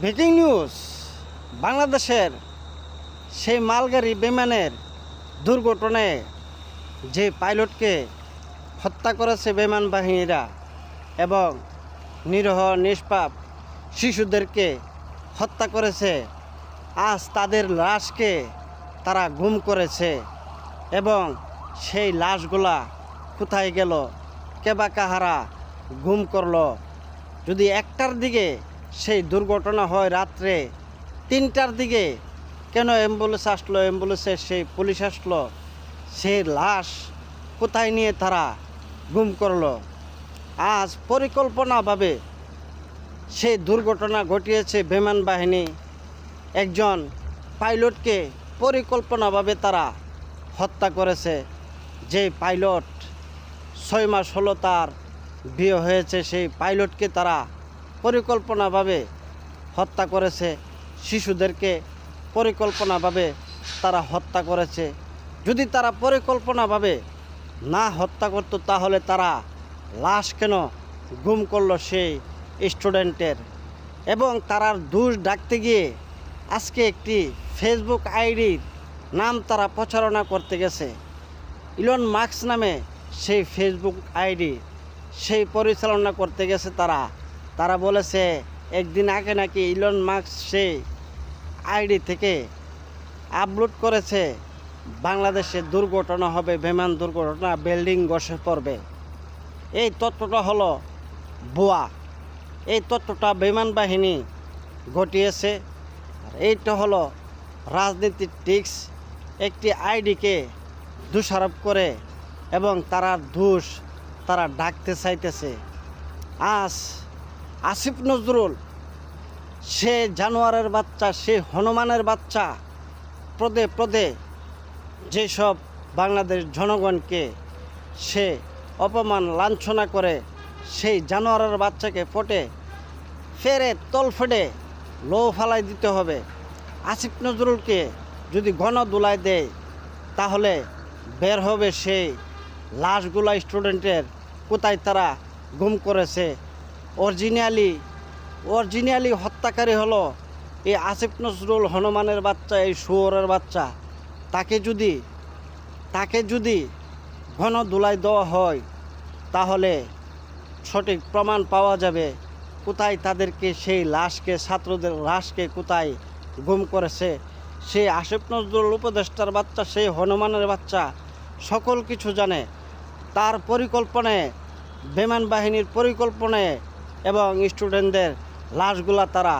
Breaking news, বাংলাদেশের সেই মালগাড়ি বিমানের দুর্ঘটনায় যে পাইলটকে হত্যা করেছে বিমান বাহিনীরা এবং নিরীহ নিষ্পাপ শিশুদেরকে হত্যা করেছে, আজ তাদের লাশকে তারা গুম করেছে এবং সেই লাশগুলা কোথায় গেল, কে বা কাহারা গুম করলো। যদি 1টার দিকে সেই দুর্ঘটনা হয়, রাত্রে 3টার দিকে কেন অ্যাম্বুলেন্স আসলো, অ্যাম্বুলেন্সের সেই পুলিশ আসলো, সেই লাশ কোথায় নিয়ে তারা গুম করলো। আজ পরিকল্পনাভাবে সেই দুর্ঘটনা ঘটিয়েছে বিমান বাহিনী। একজন পাইলটকে পরিকল্পনাভাবে তারা হত্যা করেছে। যে পাইলট 6 মাস হলো তার বিয়ে হয়েছে, সেই পাইলটকে তারা পরিকল্পনাভাবে হত্যা করেছে। শিশুদেরকে পরিকল্পনাভাবে তারা হত্যা করেছে। যদি তারা পরিকল্পনাভাবে না হত্যা করত, তাহলে তারা লাশ কেন গুম করলো সেই স্টুডেন্টের? এবং তারার দোষ ডাকতে গিয়ে আজকে একটি ফেসবুক আইডির নাম তারা প্রচারণা করতে গেছে। ইলন মাস্ক নামে সেই ফেসবুক আইডি সেই পরিচালনা করতে গেছে। তারা বলেছে একদিন আগে নাকি ইলন মাস্ক সেই আইডি থেকে আপলোড করেছে বাংলাদেশে দুর্ঘটনা হবে, বিমান দুর্ঘটনা, বিল্ডিং বসে পড়বে। এই তথ্যটা হলো ভুয়া। এই তথ্যটা বিমান বাহিনী ঘটিয়েছে। আর এইটা হলো রাজনীতির ট্রিক্স। একটি আইডিকে দোষারোপ করে এবং তারা দোষ তারা ডাকতে চাইতেছে। আজ আসিফ নজরুল, সে জানোয়ারের বাচ্চা, সে হনুমানের বাচ্চা, পদে পদে যেসব বাংলাদেশ জনগণকে সে অপমান লাঞ্ছনা করে, সেই জানোয়ারের বাচ্চাকে ফেরে তলফেটে লো ফালাই দিতে হবে। আসিফ নজরুলকে যদি গণধোলাই দেয়, তাহলে বের হবে সেই লাশগুলা স্টুডেন্টের কোথায় তারা গুম করেছে। অরিজিনালি হত্যাকারী হলো এই আসিফ নজরুল, হনুমানের বাচ্চা, এই শুয়োরের বাচ্চা। তাকে যদি গণধোলাই দেওয়া হয়, তাহলে সঠিক প্রমাণ পাওয়া যাবে কোথায় তাদেরকে, সেই লাশকে, ছাত্রদের লাশকে কোথায় গুম করেছে। সেই আসিফ নজরুল উপদেষ্টার বাচ্চা, সেই হনুমানের বাচ্চা সকল কিছু জানে। তার পরিকল্পনায়, বিমান বাহিনীর পরিকল্পনায় এবং স্টুডেন্টদের লাশগুলা তারা